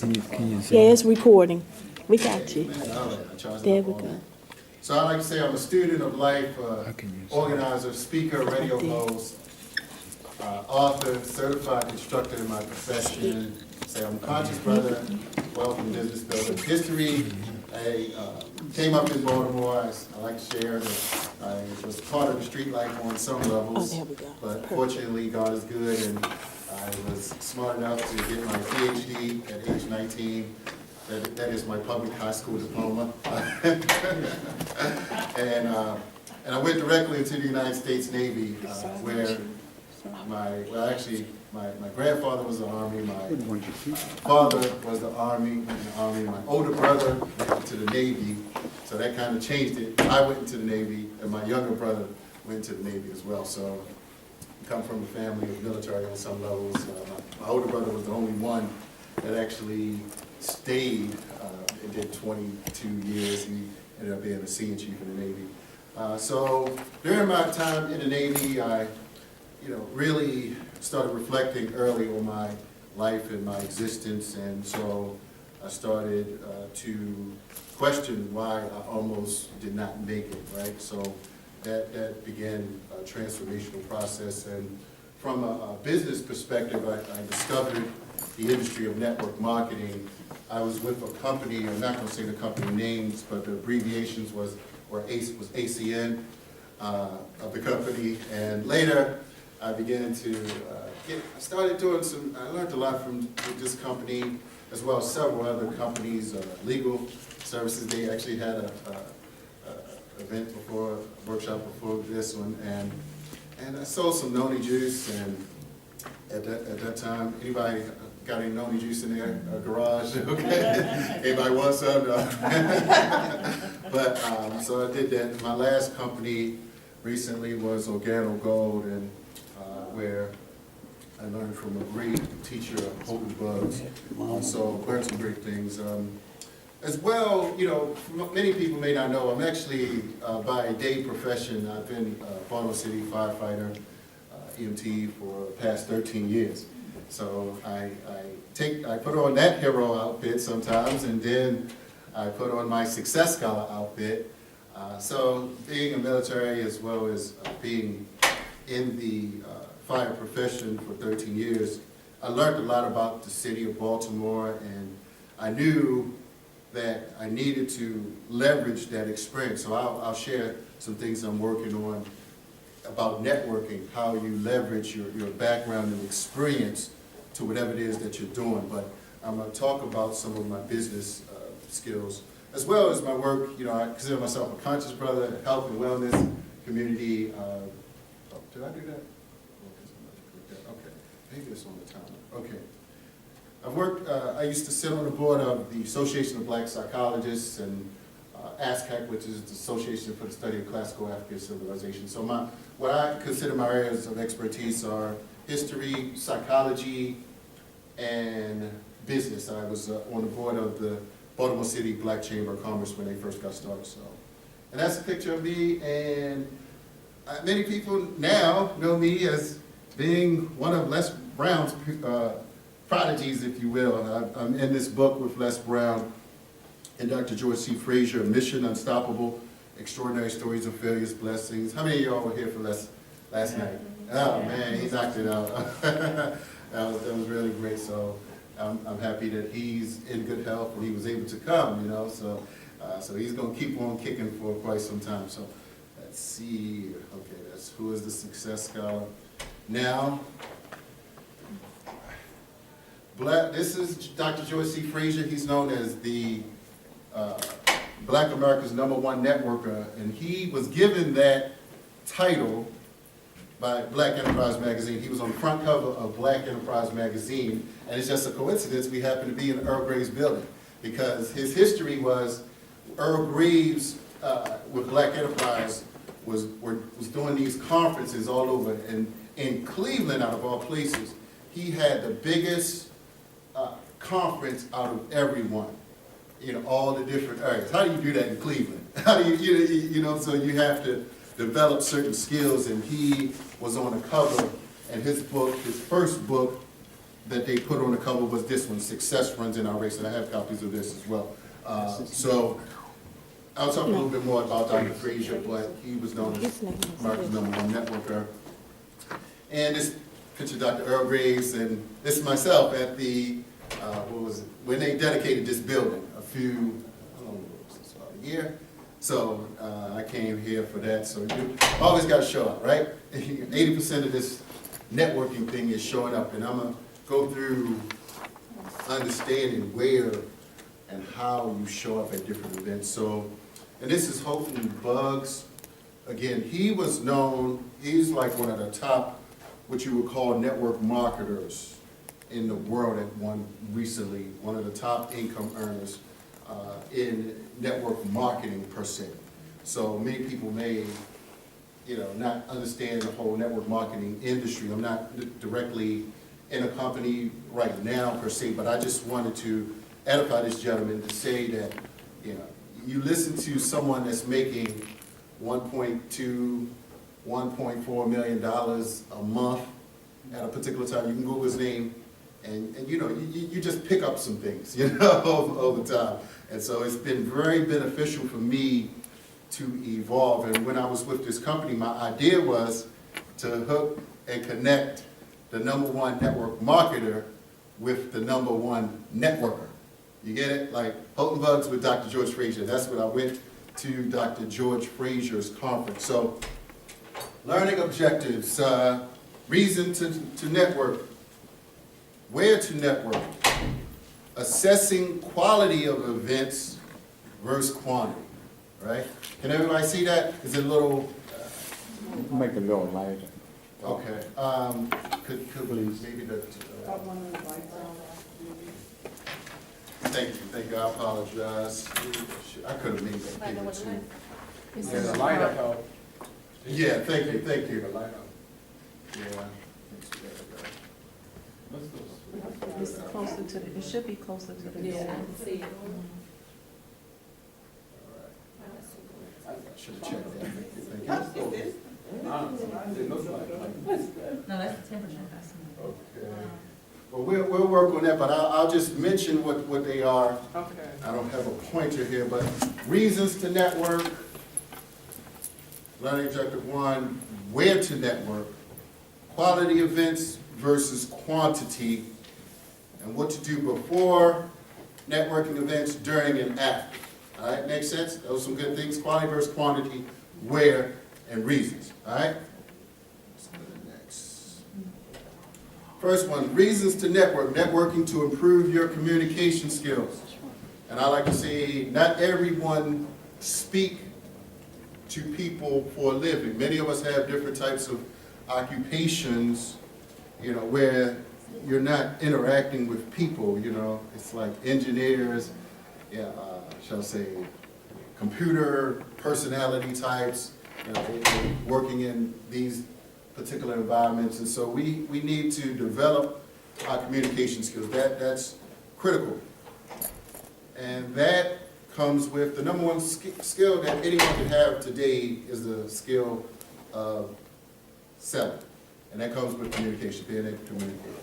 Yeah, it's recording. We got you. There we go. So I like to say I'm a student of life, organizer, speaker, radio host, author, certified instructor in my profession. Say I'm a conscious brother, wealth and business builder. History, I came up in Baltimore. I like to share that I was part of the street life on some levels. Oh, there we go. But fortunately, God is good, and I was smart enough to get my PhD at age 19. That is my public high school diploma. And I went directly into the United States Navy, where my grandfather was in the Army, my father was in the Army, my older brother went into the Navy, so that kind of changed it. I went into the Navy, and my younger brother went into the Navy as well. So I come from a family of military on some levels. My older brother was the only one that actually stayed and did 22 years. He ended up being a senior chief in the Navy. So during my time in the Navy, I really started reflecting early on my life and my existence, and so I started to question why I almost did not make it, right? So that began a transformational process, and from a business perspective, I discovered the industry of network marketing. I was with a company, I'm not going to say the company names, but the abbreviations was ACN of the company, and later I began to I started doing I learned a lot from this company, as well as several other companies, legal services. They actually had a event before, a workshop before this one, and I sold some noni juice, and at that time, anybody got any noni juice in their garage? Okay, anybody want some? But so I did that. My last company recently was Organo Gold, and where I learned from a great teacher, Holton Bugs. So learned some great things. As well, many people may not know, I'm actually by day profession, I've been a Baltimore City firefighter, EMT for the past 13 years. So I put on that hero outfit sometimes, and then I put on my Success Scholar outfit. So being a military, as well as being in the fire profession for 13 years, I learned a lot about the city of Baltimore, and I knew that I needed to leverage that experience. So I'll share some things I'm working on about networking, how you leverage your background and experience to whatever it is that you're doing. But I'm going to talk about some of my business skills, as well as my work. I consider myself a conscious brother, health and wellness, community. Did I do that? Okay, maybe it's on the timer. Okay. I've worked, I used to sit on the board of the Association of Black Psychologists, and ASCAC, which is the Association for the Study of Classical African Civilization. So what I consider my areas of expertise are history, psychology, and business. I was on the board of the Baltimore City Black Chamber of Commerce when they first got started. So, and that's a picture of me, and many people now know me as being one of Les Brown's prodigies, if you will. I'm in this book with Les Brown and Dr. Josie Freesia, Mission Unstoppable, Extraordinary Stories of Failures, Blessings. How many of y'all were here for Les last night? Oh man, he knocked it out. that was really great. So I'm happy that he's in good health and he was able to come, so he's going to keep on kicking for quite some time. So let's see. Okay, that's who is the Success Scholar. Now, this is Dr. Josie Freesia. He's known as the Black America's #1 networker, and he was given that title by Black Enterprise Magazine. He was on the front cover of Black Enterprise Magazine, and it's just a coincidence we happen to be in Earl Gray's building, because his history was Earl Graves with Black Enterprise was doing these conferences all over, and in Cleveland, out of all places, he had the biggest conference out of everyone, all the different areas. How do you do that in Cleveland? How do you, so you have to develop certain skills, and he was on the cover, and his first book that they put on the cover was this one, Success Runs in Our Race, and I have copies of this as well. So I'll talk a little bit more about Dr. Frazier, but he was known as America's #1 networker. And this picture of Dr. Earl Graves, and this is myself at the, what was it, when they dedicated this building a few, I don't know, about a year. So I came here for that, so you always got to show up, right? 80% of this networking thing is showing up, and I'm going to go through understanding where and how you show up at different events. So, and this is Houghton Bugs. Again, he was known, he's like one of the top, what you would call network marketers in the world at recently, one of the top income earners in network marketing per se. So many people may, not understand the whole network marketing industry. I'm not directly in a company right now per se, but I just wanted to edify this gentleman to say that, you listen to someone that's making $1.2, $1.4 million a month at a particular time. You can Google his name, and you just pick up some things, over time. And so it's been very beneficial for me to evolve. And when I was with this company, my idea was to hook and connect the #1 network marketer with the #1 networker. You get it? Like Houghton Bugs with Dr. George Frazier. That's what I went to Dr. George Frazier's conference. So, learning objectives, reason to network, where to network, assessing quality of events versus quantity, right? Can everybody see that? Is it a little? Make it a little lighter. Okay. Could maybe the. Thank you. I apologize. I could have made that bigger too. Yeah, the lighter help. Yeah, thank you. The lighter. Yeah. It's closer to the, it should be closer to the. Yeah, I can see it. I should have checked that. Thank you. It looks like. No, that's the temperature. Okay. Well, we'll work on that, but I'll just mention what they are. Okay. I don't have a pointer here, but reasons to network, learning objective 1, where to network, quality events versus quantity, and what to do before networking events, during and after. All right, makes sense? Those are some good things. Quality versus quantity, where, and reasons. All right? Let's go to the next. First one, reasons to network. Networking to improve your communication skills. And I like to say, not everyone speak to people for a living. Many of us have different types of occupations, where you're not interacting with people, It's like engineers, shall I say, computer personality types, they're working in these particular environments. And so we need to develop our communication skills. That's critical. And that comes with the #1 skill that anyone can have today is the skill of selling. And that comes with communication, being able to communicate.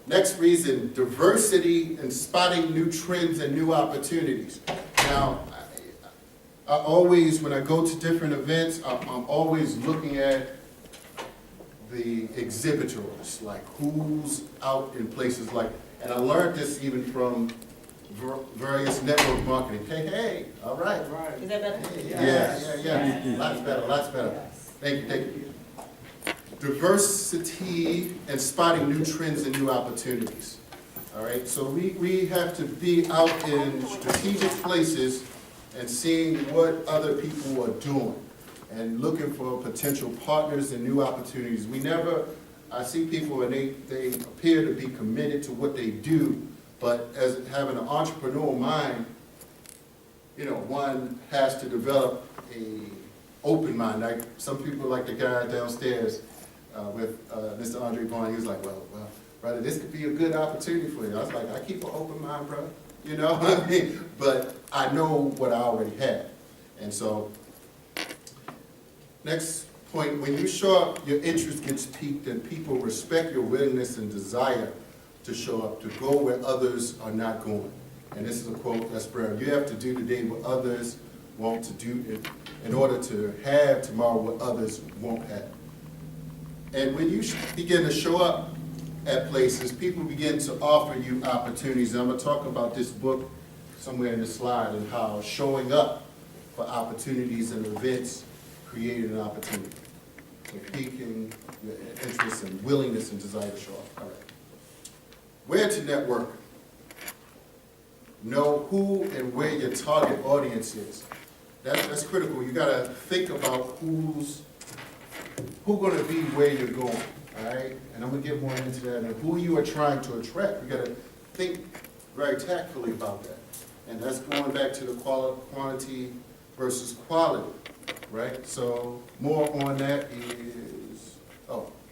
Next reason, diversity and spotting new trends and new opportunities. Now, I always, when I go to different events, I'm always looking at the exhibitors, like who's out in places like, and I learned this even from various network marketing. Hey, all right. Is that better? Yeah. Lots better. Thank you. Diversity and spotting new trends and new opportunities. All right, so we have to be out in strategic places and seeing what other people are doing and looking for potential partners and new opportunities. I see people and they appear to be committed to what they do, but as having an entrepreneurial mind, one has to develop a open mind. Like some people, like the guy downstairs with Mr. Andre Vaughn, he was like, well, brother, this could be a good opportunity for you. I was like, I keep an open mind, brother. You know what I mean? But I know what I already have. And so, next point, when you show up, your interest gets piqued and people respect your willingness and desire to show up, to go where others are not going. And this is a quote that's Brown. You have to do today what others want to do in order to have tomorrow what others won't have. And when you begin to show up at places, people begin to offer you opportunities. And I'm going to talk about this book somewhere in the slide and how showing up for opportunities and events created an opportunity. So piquing your interest and willingness and desire to show up. All right. Where to network? Know who and where your target audience is. That's critical. You got to think about who's going to be where you're going. All right, and I'm going to get more into that. And who you are trying to attract, you got to think very tactfully about that. And that's going back to the quantity versus quality, right? So more on that is,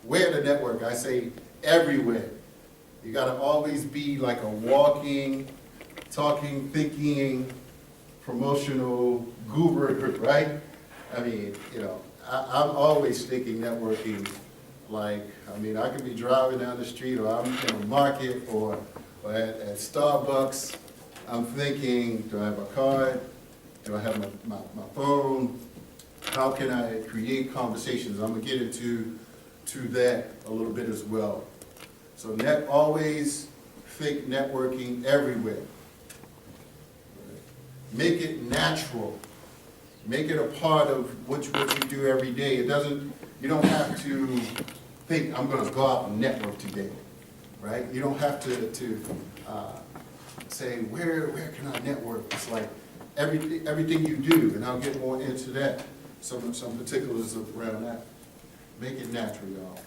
where to network. I say everywhere. You got to always be like a walking, talking, thinking, promotional guru, right? I mean, I'm always thinking networking. Like, I mean, I could be driving down the street, or I'm in a market, or at Starbucks. I'm thinking, do I have a card? Do I have my phone? How can I create conversations? I'm going to get into that a little bit as well. So always think networking everywhere. Make it natural. Make it a part of what you do every day. You don't have to think, I'm going to go out and network today, right? You don't have to say, where can I network? It's like everything you do, and I'll get more into that, some particulars around that. Make it natural, y'all.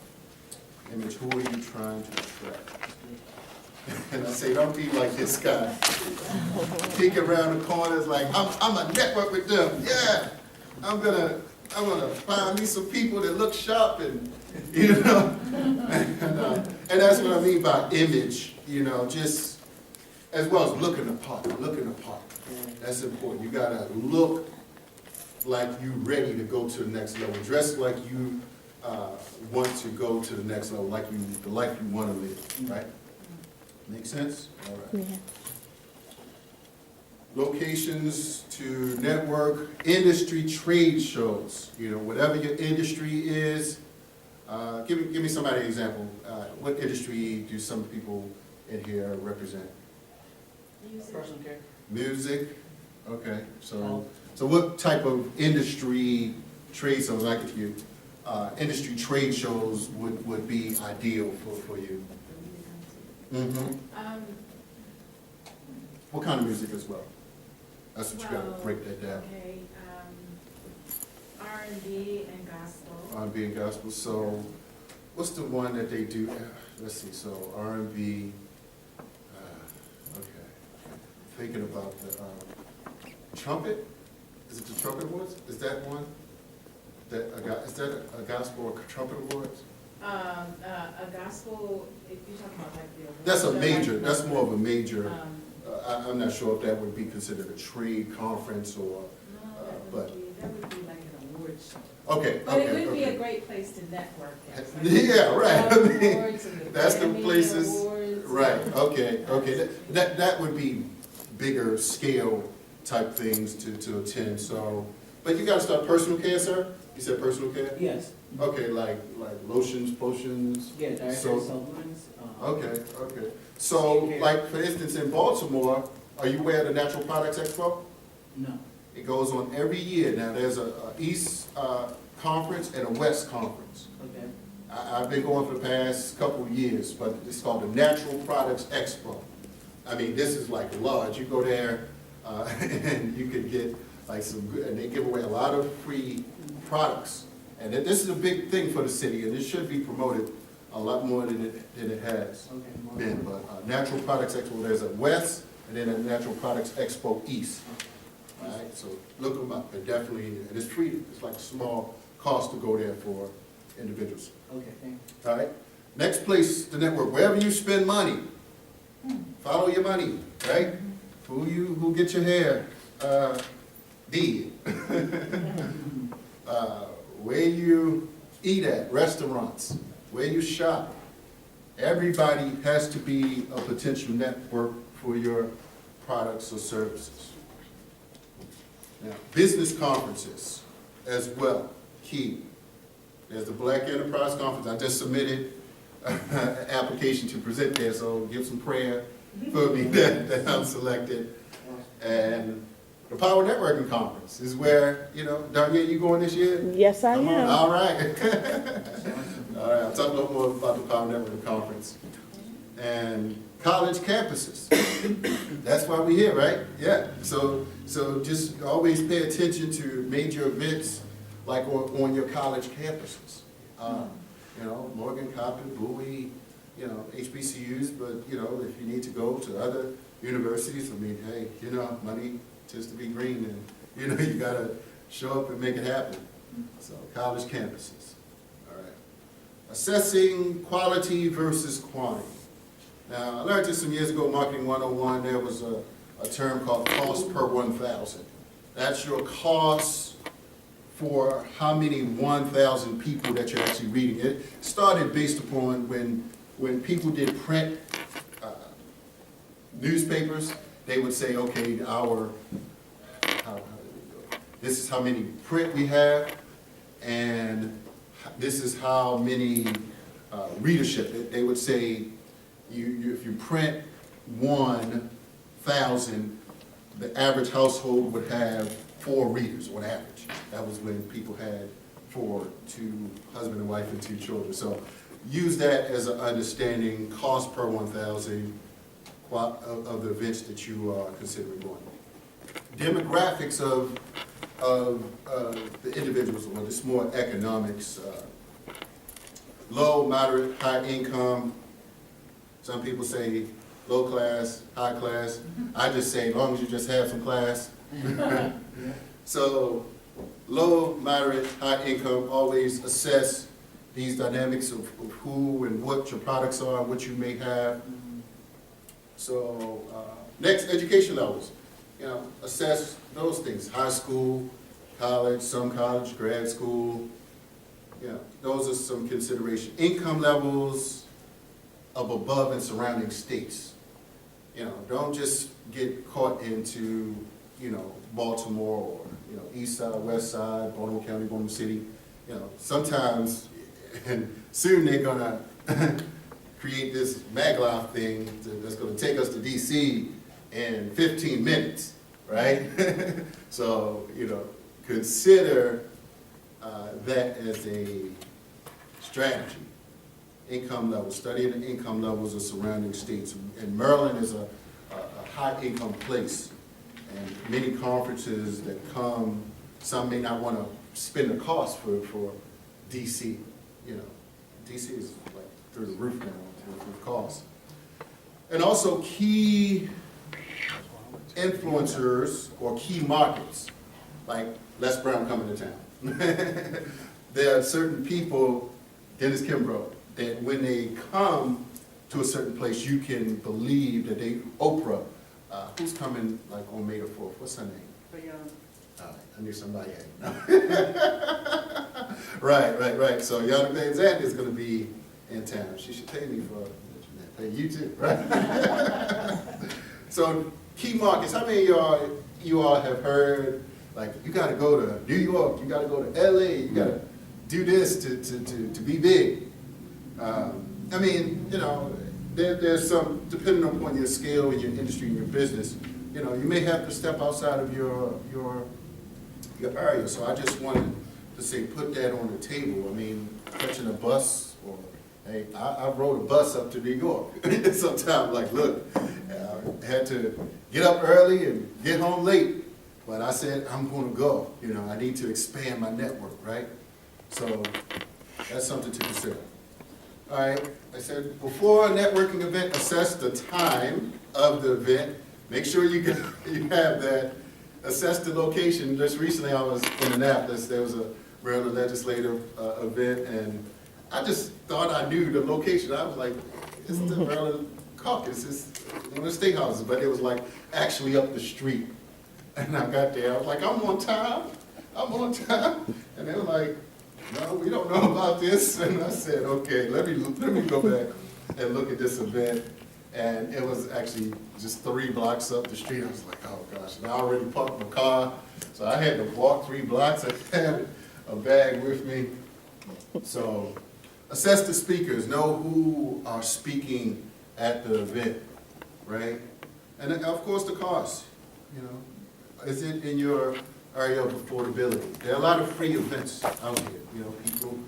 Image, who are you trying to attract? And I say, don't be like this guy. Peek around the corners like, I'm a network with them. Yeah, I'm gonna find me some people that look sharp and and that's what I mean by image, just as well as looking the part. That's important. You gotta look like you ready to go to the next level. Dress like you want to go to the next level, like the life you want to live, right? Make sense? All right. Yeah. Locations to network, industry trade shows. Whatever your industry is. Give me somebody an example. What industry do some people in here represent? Personal care. Music. Okay. So what type of industry trade shows, like if you industry trade shows would be ideal for you? Mm-hmm. What kind of music as well? That's what you gotta break that down. Okay, R&B and gospel. R&B and gospel. So, what's the one that they do? Let's see. So R&B. Okay. Thinking about the trumpet. Is it the trumpet awards? Is that one? Is that a gospel or trumpet awards? A gospel. If you're talking about like the. That's a major. That's more of a major. I'm not sure if that would be considered a trade conference or. That would be like an awards show. Okay. But it would be a great place to network. Yeah, right. I mean, Awards and the that's the Grammy places. Awards. Right. Okay. That would be bigger scale type things to attend. So, but you got to start personal care, sir. You said personal care. Yes. Okay, like lotions, potions. Yeah, dietary supplements. Okay. So, Skincare. like for instance, in Baltimore, are you aware of the Natural Products Expo? No. It goes on every year. Now, there's a East conference and a West conference. Okay. I've been going for the past couple of years, but it's called the Natural Products Expo. I mean, this is like large. You go there and you could get like some good, and they give away a lot of free products. And this is a big thing for the city, and it should be promoted a lot more than it has been. But Natural Products Expo, there's a West, and then a Natural Products Expo East. All right, so look them up. They're definitely, and it's free. It's like a small cost to go there for individuals. Okay, thank you. All right. Next place to network, wherever you spend money, follow your money, right? Who get your hair did. Where you eat at, restaurants, where you shop, Everybody has to be a potential network for your products or services. Now, business conferences as well, key. There's the Black Enterprise Conference. I just submitted an application to present there, so give some prayer for me that I'm selected. And the Power Networking Conference is where, Danya, you going this year? Yes, I Come on, am. all right. All right, I'll talk a little more about the Power Networking Conference. And college campuses. That's why we're here, right? Yeah. So just always pay attention to major events like on your college campuses. Morgan, Coppin, Bowie, HBCUs, but if you need to go to other universities, I mean, hey, money tends to be green, and you gotta show up and make it happen. So college campuses. All right. Assessing quality versus quantity. Now, I learned this some years ago, Marketing 101, there was a term called cost per 1,000. That's your cost for how many 1,000 people that you're actually reading. It started based upon when people did print newspapers, they would say, okay, this is how many print we have, and this is how many readership. They would say, if you print 1,000, the average household would have 4 readers on average. That was when people had 2 husband and wife and 2 children. So use that as an understanding, cost per 1,000 of the events that you are considering going. Demographics of the individuals, well, it's more economics, low, moderate, high income. Some people say low class, high class. I just say as long as you just have some class. So low, moderate, high income, always assess these dynamics of who and what your products are, what you may have. So next, education levels. Assess those things. High school, college, some college, grad school. Those are some consideration. Income levels of above and surrounding states. Don't just get caught into, Baltimore or, east side, west side, Baltimore County, Baltimore City. Sometimes, and soon they're gonna create this maglev thing that's gonna take us to DC in 15 minutes, right? So, consider that as a strategy. Income levels, studying the income levels of surrounding states. And Maryland is a high income place. And many conferences that come, some may not want to spend the cost for DC. DC is like through the roof now with costs. And also key influencers or key markets, like Les Brown coming to town. There are certain people, Dennis Kimbrough, that when they come to a certain place, you can believe that Oprah, who's coming like on May the 4th? What's her name? I knew somebody had. Right. So Yana Van Zandt is going to be in town. She should pay me for pay you too, right? So key markets. How many of you all have heard, like, you got to go to New York, you got to go to LA, you got to do this to be big. I mean, there's some, depending upon your scale and your industry and your business, you may have to step outside of your area. So I just wanted to say, put that on the table. I mean, catching a bus, or, hey, I rode a bus up to New York. Sometimes, like, look, I had to get up early and get home late. But I said, I'm going to go. I need to expand my network, right? So that's something to consider. All right, I said, before a networking event, assess the time of the event. Make sure you have that. Assess the location. Just recently I was in Annapolis. There was a Maryland legislative event, and I just thought I knew the location. I was like, it's the Maryland caucus. It's one of the state houses, but it was like actually up the street. And I got there, I was like, I'm on time. And they were like, no, we don't know about this. And I said, okay, let me go back and look at this event. And it was actually just 3 blocks up the street. I was like, oh gosh, and I already parked my car, so I had to walk 3 blocks. I had a bag with me. So assess the speakers, know who are speaking at the event, right? And then, of course, the cost, you know. Is it in your area of affordability? There are a lot of free events out here. You know, people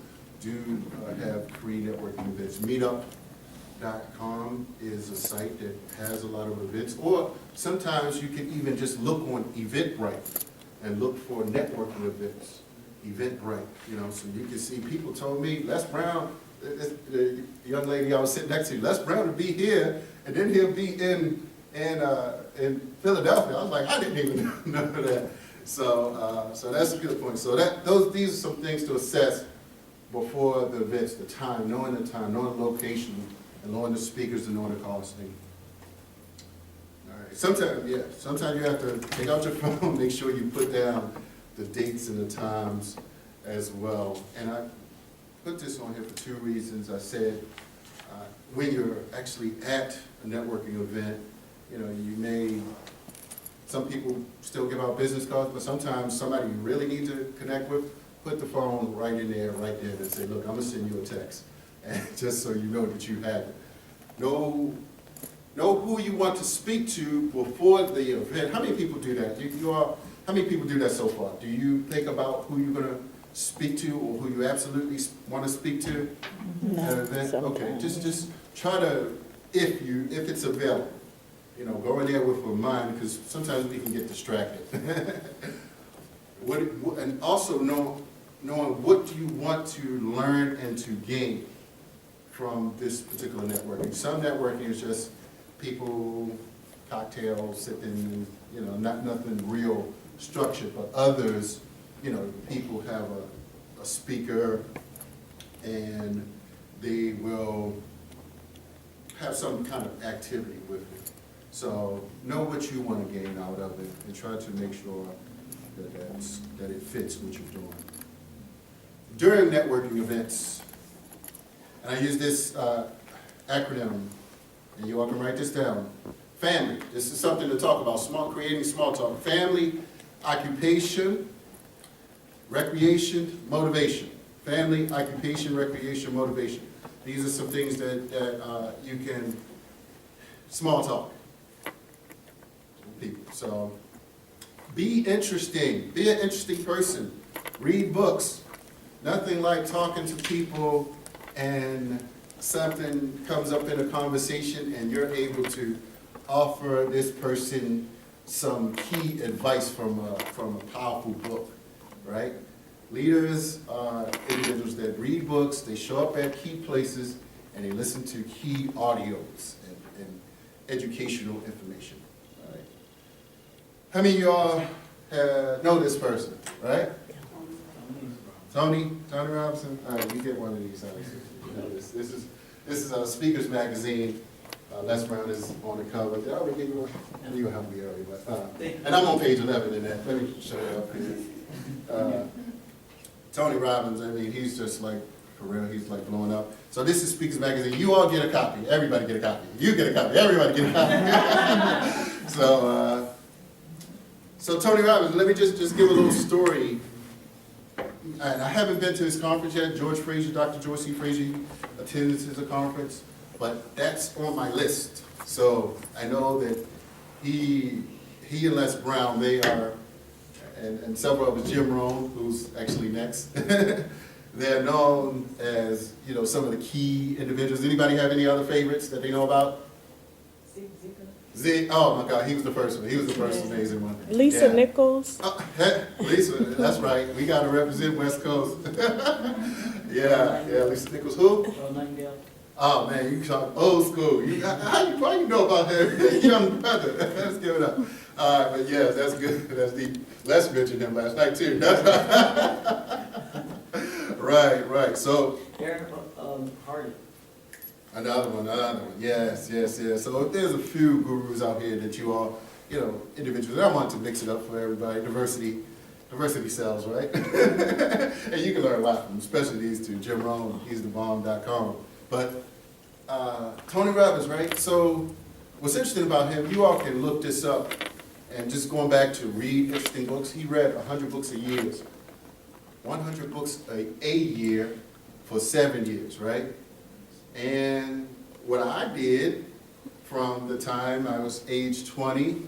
do have free networking events. Meetup.com is a site that has a lot of events, or sometimes you can even just look on Eventbrite and look for networking events. Eventbrite, you know, so you can see. People told me, Les Brown, the young lady I was sitting next to, Les Brown will be here, and then he'll be in Philadelphia. I was like, I didn't even know that. So that's a good point. So these are some things to assess before the events: the time, knowing the location, and knowing the speakers, and knowing the costing. All right. Sometimes you have to take out your phone, make sure you put down the dates and the times as well. And I put this on here for 2 reasons. I said, when you're actually at a networking event, you know, some people still give out business cards, but sometimes somebody you really need to connect with, put the phone right there, and say, look, I'm gonna send you a text. And just so you know that you have it. Know who you want to speak to before the event. How many people do that? How many people do that so far? Do you think about who you're gonna speak to, or who you absolutely want to speak to at an event? Okay, just try to, if it's available, you know, go in there with a mind, because sometimes we can get distracted. And also knowing what do you want to learn and to gain from this particular networking. Some networking is just people, cocktails, sipping, you know, nothing real structured, but others, you know, people have a speaker and they will have some kind of activity with it. So know what you want to gain out of it and try to make sure that it fits what you're doing. During networking events, and I use this acronym, and you all can write this down. Family, this is something to talk about, creating small talk. Family, occupation, recreation, motivation. Family, occupation, recreation, motivation. These are some things that you can, small talk. People. So be interesting. Be an interesting person. Read books. Nothing like talking to people and something comes up in a conversation and you're able to offer this person some key advice from a powerful book, right? Leaders are individuals that read books, they show up at key places, and they listen to key audios and educational information. Right? How many of y'all know this person, right? Tony Robinson? All right, you get one of these. You know, this is Speakers Magazine. Les Brown is on the cover. Did I already give you one? You helped me earlier, but and I'm on page 11 in that. Let me show you up here. Tony Robbins, I mean, he's just like, for real, he's like blowing up. So this is Speakers Magazine. You all get a copy. Everybody get a copy. You get a copy. Everybody get a copy. So Tony Robbins, let me just give a little story. And I haven't been to his conference yet. George Frazier, Dr. Josie Freesia attends his conference, but that's on my list. So I know that he and Les Brown, they are, and several of us, Jim Rohn, who's actually next, they're known as, you know, some of the key individuals. Anybody have any other favorites that they know about? Zig, oh my God, he was the first one. He was the first amazing one. Lisa Nichols. Lisa, that's right. We got to represent West Coast. yeah, Lisa Nichols. Who? Oh man, you talk old school. Why you know about her? Young brother. Let's give it up. But yeah, that's good. That's deep. Les mentioned him last night too. Right. So. Eric Hardy. Another one. Yes. So there's a few gurus out here that you all, you know, individuals. I want to mix it up for everybody. Diversity sells, right? And you can learn a lot from them, especially these two. Jim Rohn, he's the bomb.com. But Tony Robbins, right? So what's interesting about him, you all can look this up, and just going back to read interesting books, he read 100 books a year. 100 books a year for 7 years, right? And what I did from the time I was age 20,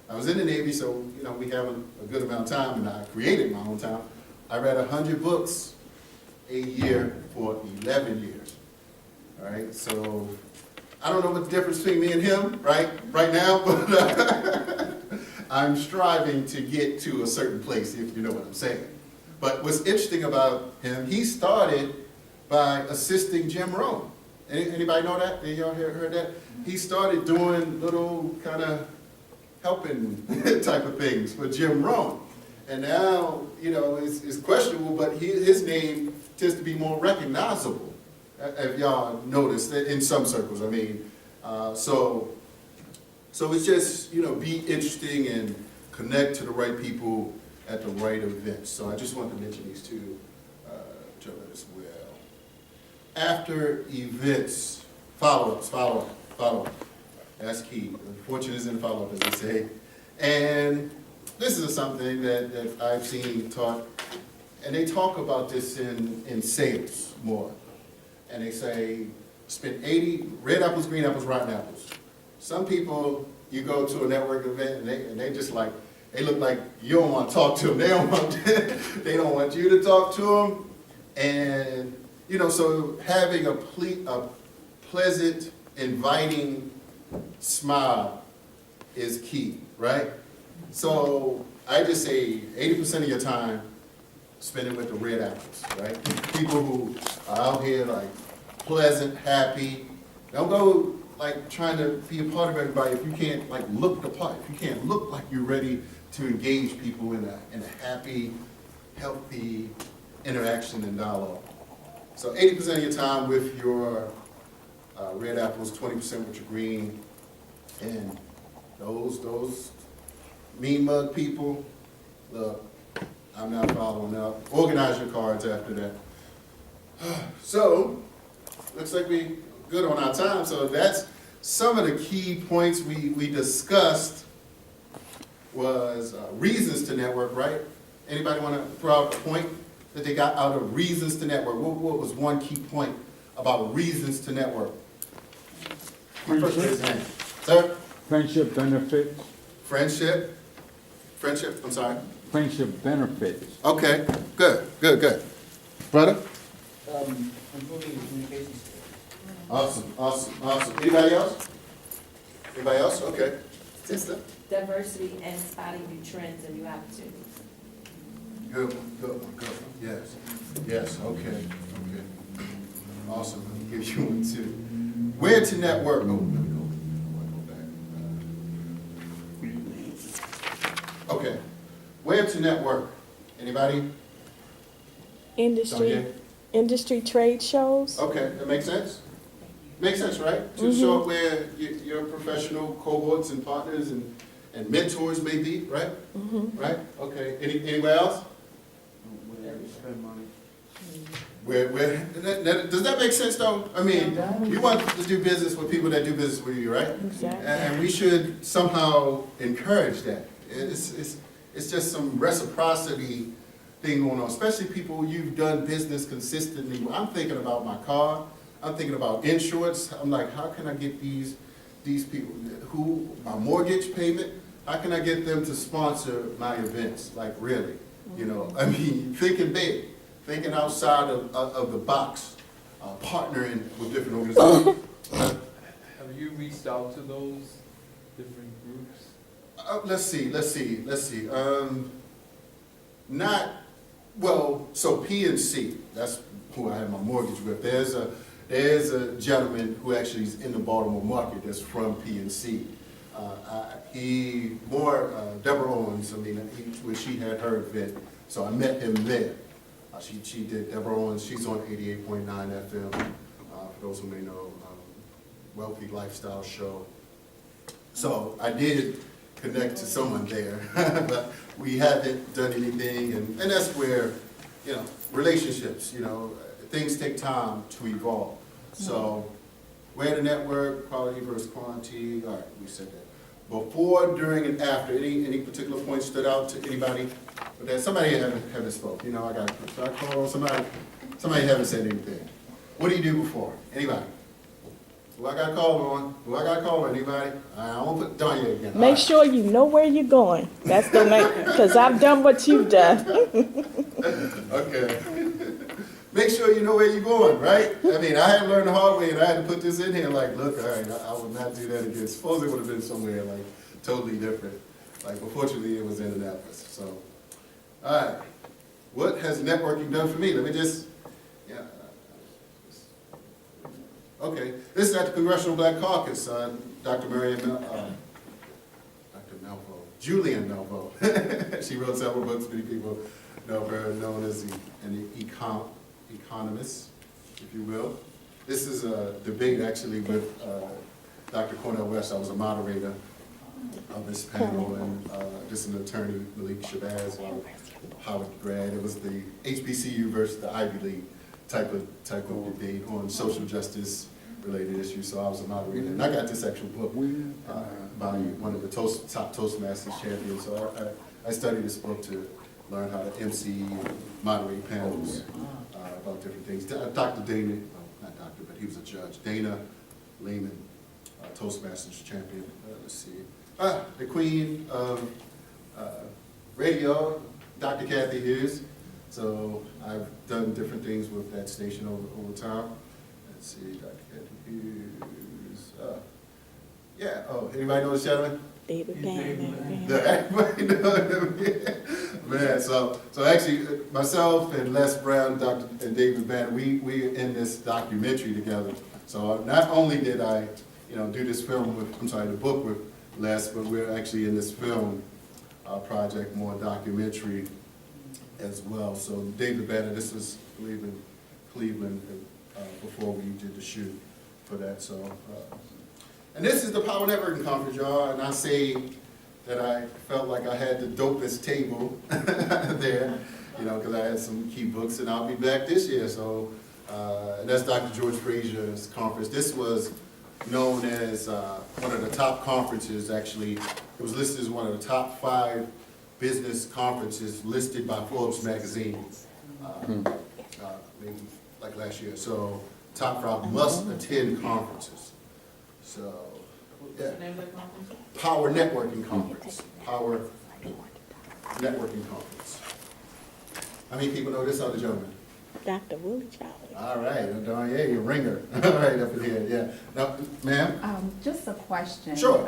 I was in the Navy, so you know we have a good amount of time, and I created my own time. I read 100 books a year for 11 years. All right, so I don't know what the difference between me and him, right now, but I'm striving to get to a certain place, if you know what I'm saying. But what's interesting about him, he started by assisting Jim Rohn. Anybody know that? Any of y'all heard that? He started doing little kind of helping type of things for Jim Rohn. And now, you know, it's questionable, but his name tends to be more recognizable, if y'all noticed, in some circles. I mean, so it's just, you know, be interesting and connect to the right people at the right events. So I just wanted to mention these two gentlemen as well. After events, follow-up. That's key. The fortune is in follow-up, as they say. And this is something that I've seen taught, and they talk about this in sales more. And they say, spend 80, red apples, green apples, rotten apples. Some people, you go to a network event, and they just like, they look like you don't want to talk to them. They don't want you to talk to them. And, you know, so having a pleasant, inviting smile is key, right? So I just say 80% of your time, spend it with the red apples, right? People who are out here like pleasant, happy. Don't go like trying to be a part of everybody if you can't like look the part. If you can't look like you're ready to engage people in a happy, healthy interaction and dialogue. So 80% of your time with your red apples, 20% with your green, and those mean mug people, look, I'm not following up. Organize your cards after that. So, looks like we good on our time. So that's some of the key points we discussed was reasons to network, right? Anybody want to throw out a point that they got out of reasons to network? What was one key point about reasons to network? First, raise your hand. Sir? Friendship benefits. Friendship, I'm sorry. Friendship benefits. Okay, good. Brother? Improving communication skills. Awesome. Anybody else? Okay. Sister? Diversity and spotting new trends and new opportunities. Good one. Yes, okay. Awesome, let me give you one too. Where to network? Oh, let me go back. Okay, where to network? Anybody? Industry trade shows. Okay, that makes sense? Makes sense, right? To show up where your professional cohorts and partners and mentors may be, right? Right? Okay, anywhere else? Where you spend money. Does that make sense though? I mean, you want to do business with people that do business with you, right? Exactly. And we should somehow encourage that. It's just some reciprocity thing going on, especially people you've done business consistently. I'm thinking about my car. I'm thinking about insurance. I'm like, how can I get these people who my mortgage payment? How can I get them to sponsor my events? Like really, you know? I mean, thinking big, thinking outside of the box, partnering with different organizations. Have you reached out to those different groups? Let's see. Not well. So PNC. That's who I have my mortgage with. There's a gentleman who actually is in the Baltimore market that's from PNC. Deborah Owens. I mean, when she had her event, so I met him there. She did Deborah Owens. She's on 88.9 FM. For those who may know, wealthy lifestyle show. So I did connect to someone there, but we haven't done anything, and that's where, you know, relationships, you know, things take time to evolve. So Where to network, quality versus quantity, all right, we said that. Before, during, and after, any particular point stood out to anybody? But that somebody haven't spoke, you know, I call somebody haven't said anything. What do you do before? Anybody? Who I got called on? Anybody? I won't put Danya again. All Make right. sure you know where you're going. That's the main, because I've done what you've done. Okay. Make sure you know where you're going, right? I mean, I had to learn the hard way, and I had to put this in here, like, look, all right, I will not do that again. Suppose it would have been somewhere, like, totally different. Like, but fortunately, it was in Indianapolis, so. All right. What has networking done for me? Let me just, yeah. Okay, this is at the Congressional Black Caucus, Dr. Julian Melvo. She wrote several books, many people know her, known as an economist, if you will. This is a debate actually with Dr. Cornel West. I was a moderator of this panel, and just an attorney, Malik Shabazz, Howard grad. It was the HBCU versus the Ivy League type of debate on social justice related issues. So I was a moderator, and I got this actual book by one of the top Toastmasters champions. So I studied this book to learn how to MC and moderate panels about different things. Dr. Dana, not doctor, but he was a judge. Dana Lehman, Toastmasters champion. Let's see. The queen of radio, Dr. Kathy Hughes. So I've done different things with that station over time. Let's see, Dr. Kathy Hughes. Yeah, oh, anybody know this gentleman? David Bannon. Everybody know him. Man, so actually myself and Les Brown, and David Bannon, we're in this documentary together. So not only did I, do this film the book with Les, but we're actually in this film project, more documentary as well. So David Bannon, this was, I believe, in Cleveland before we did the shoot for that. So, and this is the Power Networking Conference, y'all, and I say that I felt like I had the dopest table there, because I had some key books, and I'll be back this year. So, and that's Dr. George Frazier's conference. This was known as one of the top conferences, actually. It was listed as one of the top 5 business conferences listed by Forbes magazine, maybe like last year. So, top 5 must attend conferences. So, yeah. Power Networking Conference. Power Networking Conference. How many people know this other gentleman? Dr. Willie Charlie. All right, yeah, you're a ringer. All right, up in here, yeah. Now, ma'am? Just a question. Sure.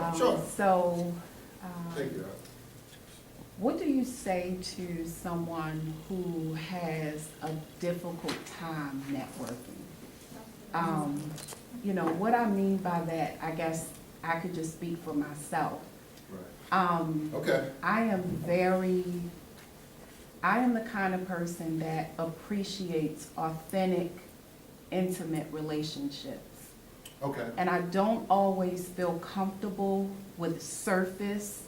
So, Thank you. what do you say to someone who has a difficult time networking? What I mean by that, I guess I could just speak for myself. Right. Okay. I am the kind of person that appreciates authentic, intimate relationships. Okay. And I don't always feel comfortable with surface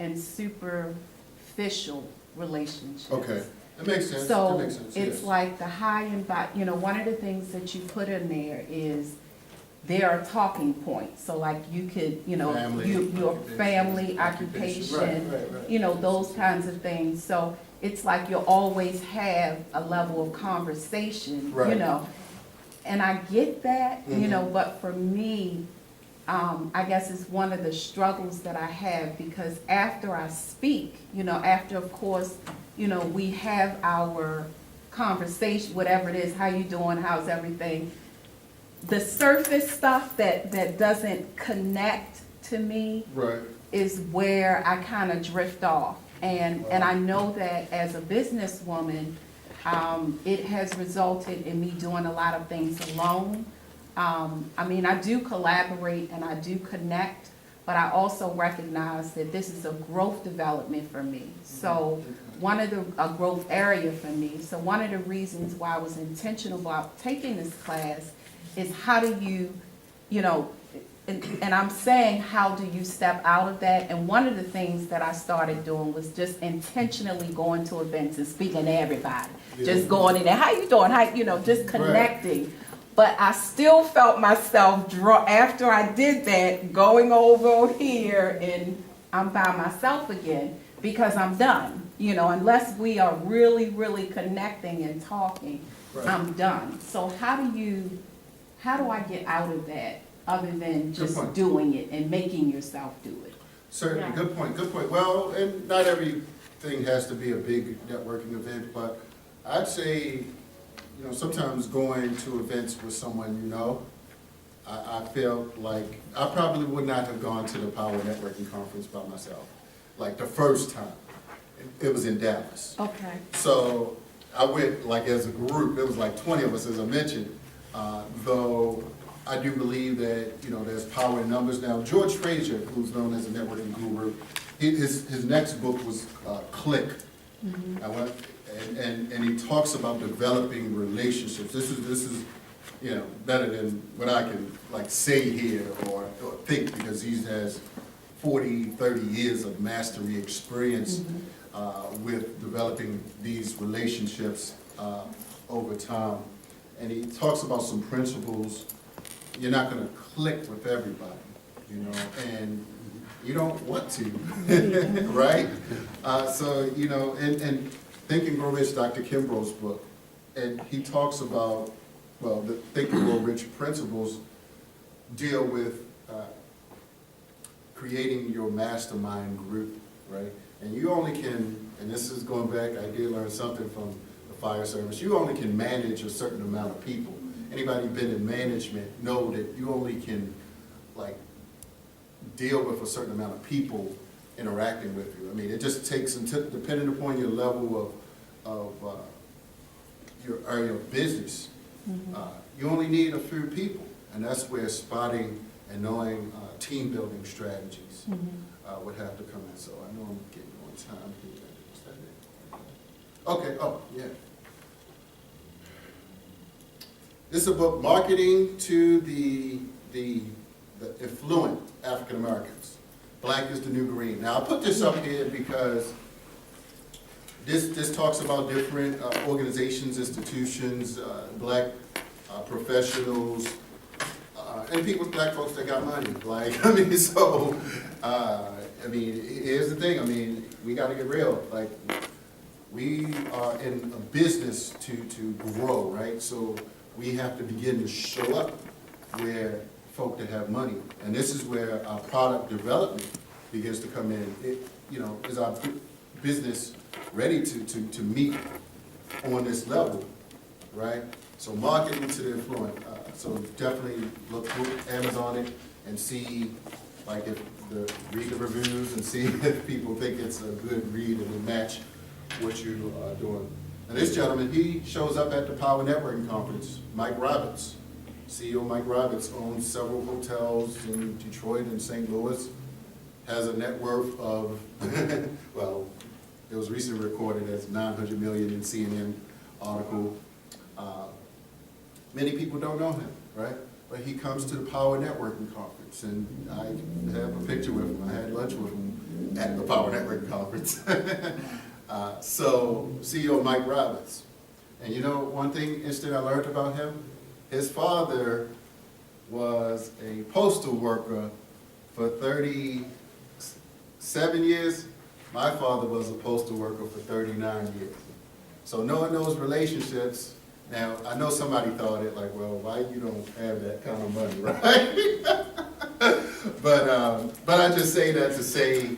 and superficial relationships. Okay. That makes sense. So That makes sense. it's Yes. like the high and one of the things that you put in there is there are talking points. So like you could, Family, your family, occupation. occupation, Right. those kinds of things. So it's like you'll always have a level of conversation, Right. And I get that, Mhm. but for me, I guess it's one of the struggles that I have, because after I speak, after, of course, we have our conversation, whatever it is, how you doing, how's everything, the surface stuff that doesn't connect to me Right. is where I kind of drift off. And I know that as a businesswoman, it has resulted in me doing a lot of things alone. I do collaborate and I do connect, but I also recognize that this is a growth development for me. So a growth area for me. So one of the reasons why I was intentional about taking this class is how do you, and I'm saying, how do you step out of that? And one of the things that I started doing was just intentionally going to events and speaking to everybody. Yeah. Just going in there, how you doing? Just connecting. But I still felt myself after I did that, going over here and I'm by myself again because I'm done. You know, unless we are really, really connecting and talking, Right. I'm done. So how do I get out of that other than just point. doing it and making yourself do it? Certainly, Yeah. good point, good point. Well, and not everything has to be a big networking event, but I'd say, you know, sometimes going to events with someone you know, I felt like I probably would not have gone to the Power Networking Conference by myself, like the first time. It was in Dallas. Okay. So I went like as a group, it was like 20 of us, as I mentioned, though I do believe that, you know, there's power in numbers. Now, George Frazier, who's known as a networking guru, his next book was Click. I went, and he talks about developing relationships. This is, you know, better than what I can like say here or think, because he has 40, 30 years of mastery experience with developing these relationships over time. And he talks about some principles. You're not gonna click with everybody, you know, and you don't want to, right? So, you know, and Think and Grow Rich, Dr. Kimbrough's book, and he talks about, well, the Think and Grow Rich principles deal with creating your mastermind group, right? And you only can, and this is going back, I did learn something from the fire service, you only can manage a certain amount of people. Anybody been in management know that you only can, like, deal with a certain amount of people interacting with you. I mean, it just takes, depending upon your level of your area of business, you only need a few people. And that's where spotting and knowing team building strategies would have to come in. So I know I'm getting on time here. Is that it? Okay, oh, yeah. This is a book, Marketing to the Affluent African Americans. Black is the New Green. Now, I put this up here because this talks about different organizations, institutions, black professionals, and people, black folks that got money. Like, I mean, so, I mean, here's the thing. I mean, we got to get real. Like, we are in a business to grow, right? So we have to begin to show up where folk that have money. And this is where our product development begins to come in. It, you know, is our business ready to meet on this level, right? So marketing to the affluent. So definitely look through Amazon it and see, like, read the reviews and see if people think it's a good read and will match what you are doing. And this gentleman, he shows up at the Power Networking Conference, Mike Roberts. CEO Mike Roberts owns several hotels in Detroit and St. Louis, has a net worth of, well, it was recently recorded as 900 million in CNN article. Many people don't know him, right? But he comes to the Power Networking Conference, and I have a picture with him. I had lunch with him at the Power Networking Conference. So, CEO Mike Roberts. And you know, one thing instant I learned about him, his father was a postal worker for 37 years. My father was a postal worker for 39 years. So knowing those relationships, now I know somebody thought it like, well, why you don't have that kind of money, right? but I just say that to say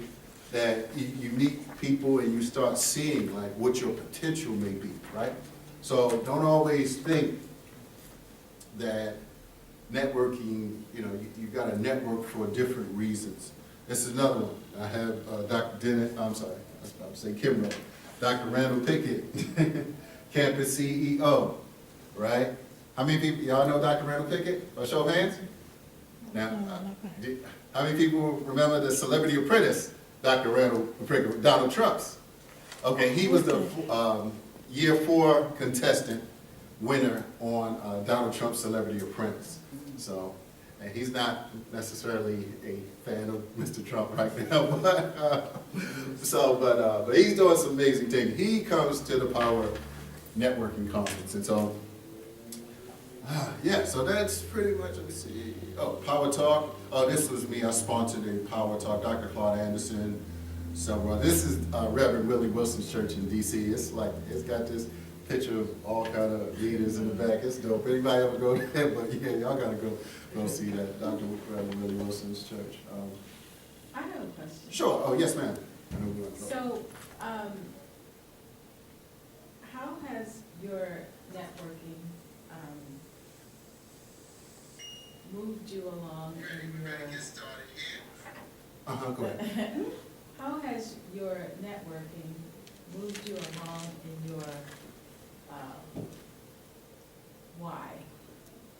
that you meet people and you start seeing like what your potential may be, right? So don't always think that networking, you know, you got to network for different reasons. This is another one. I have Dr. Dennett, I'm sorry, I was about to say Kimbrough. Dr. Randall Pickett, campus CEO, right? How many people, y'all know Dr. Randall Pickett? By show of hands? Now, how many people remember the Celebrity Apprentice, Dr. Randall Pickett, Donald Trump's? Okay, he was the year 4 contestant winner on Donald Trump's Celebrity Apprentice. So, and he's not necessarily a fan of Mr. Trump right now, but he's doing some amazing things. He comes to the Power Networking Conference, and so Yeah, so that's pretty much, let me see. Oh, Power Talk. Oh, this was me. I sponsored a Power Talk. Dr. Claude Anderson, several. This is Reverend Willie Wilson's church in D.C. It's got this picture of all kind of leaders in the back. It's dope. Anybody ever go there? But yeah, y'all gotta go see that. Dr. Reverend Willie Wilson's church. I have a question. Sure. Oh, yes, ma'am. So, how has your networking, moved you along in your... Go ahead. How has your networking moved you along in your, why?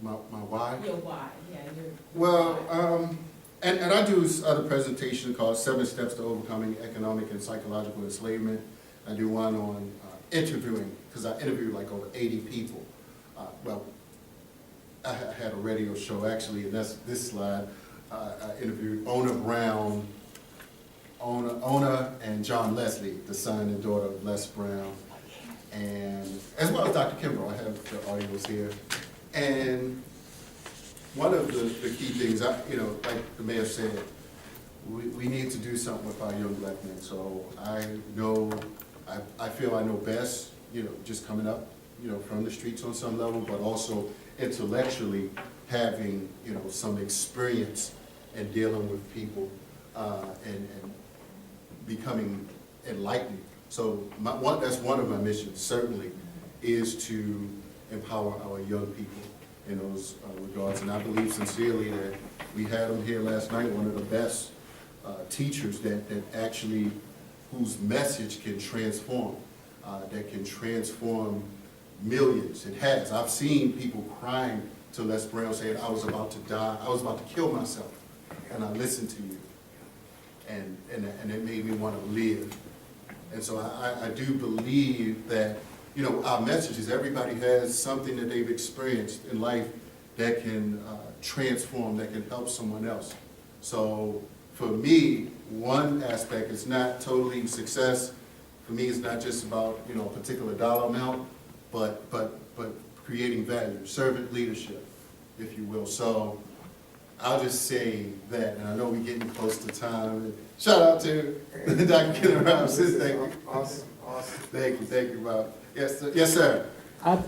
My why? Your why, yeah, your Well, why. and I do other presentation called 7 Steps to Overcoming Economic and Psychological Enslavement. I do one on interviewing, because I interviewed like over 80 people. Well, I had a radio show actually, and that's this slide. I interviewed Ona Brown, Ona and John Leslie, the son and daughter of Les Brown, and as well as Dr. Kimbrough. I have the audios here. And one of the key things, like the mayor said, we need to do something with our young black men. So I feel I know best, just coming up, from the streets on some level, but also intellectually having, some experience in dealing with people and becoming enlightened. So that's one of my missions, certainly, is to empower our young people in those regards. And I believe sincerely that we had them here last night, one of the best teachers that actually, whose message can transform, that can transform millions. It has. I've seen people crying to Les Brown saying, I was about to die, I was about to kill myself, and I listened to you. And it made me want to live. And so I do believe that, our messages, everybody has something that they've experienced in life that can transform, that can help someone else. So for me, one aspect is not totally success. For me, it's not just about, a particular dollar amount, but creating value, servant leadership, if you will. So I'll just say that, and I know we're getting close to time. Shout out to Dr. Kenneth Robinson. Thank you. Awesome. Thank you, Bob. Yes, sir. I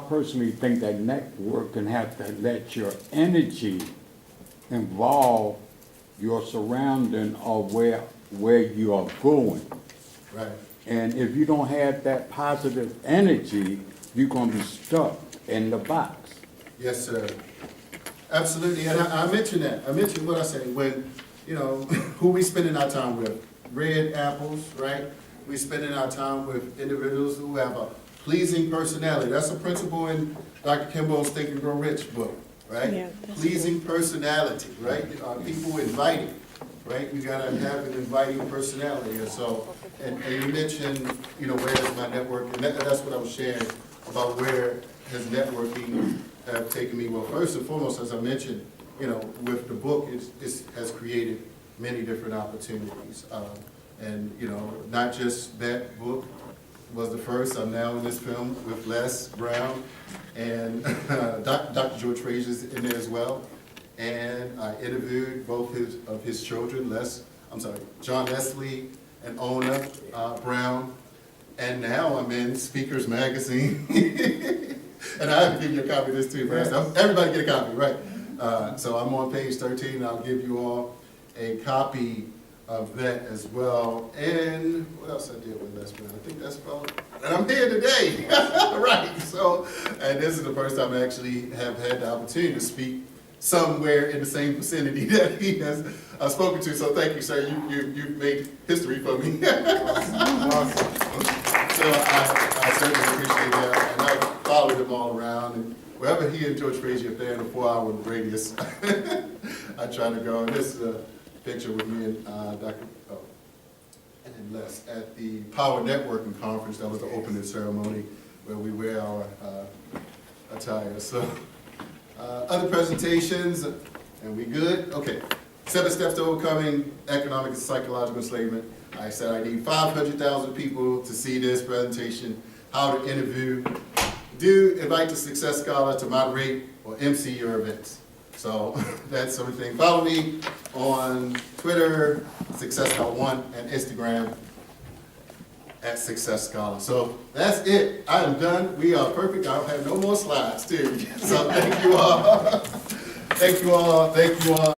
personally think that networking have to let your energy involve your surrounding of where you are going. Right. And if you don't have that positive energy, you're going to be stuck in the box. Yes, sir. Absolutely. And I mentioned that. I mentioned what I said when, who we spending our time with. Red apples, right? We spending our time with individuals who have a pleasing personality. That's a principle in Dr. Kimball's Think and Grow Rich book, right? Yeah, pleasing personality, right? People inviting, right? You gotta have an inviting personality. And so, and you mentioned, where is my network? And that's what I was sharing about where has networking have taken me. Well, first and foremost, as I mentioned, with the book, it has created many different opportunities. And, not just that book was the first. I'm now in this film with Les Brown, and Dr. George Frazier is in there as well. And I interviewed both of his children, John Leslie and Ona Brown. And now I'm in Speakers Magazine. And I have to give you a copy of this too, man. So everybody get a copy, right? So I'm on page 13, and I'll give you all a copy of that as well. And what else I did with Les Brown? I think that's about it. And I'm here today, right? So, and this is the first time I actually have had the opportunity to speak somewhere in the same vicinity that he has spoken to. So thank you, sir. You've made history for me. Awesome. So I certainly appreciate that. And I followed him all around. And wherever he and George Frazier, if they're in a 4-hour radius, I try to go. And this is a picture with me and and Les at the Power Networking Conference. That was the opening ceremony where we wear our attire. So other presentations, and we good? Okay. 7 Steps to Overcoming Economic and Psychological Enslavement. I said I need 500,000 people to see this presentation, how to interview do invite the Success Scholar to moderate or MC your events. So that's everything. Follow me on Twitter, Success Scholar 1, and Instagram at Success Scholar. So that's it. I am done. We are perfect. I don't have no more slides, too. So thank you all. Thank you all. Thank you all.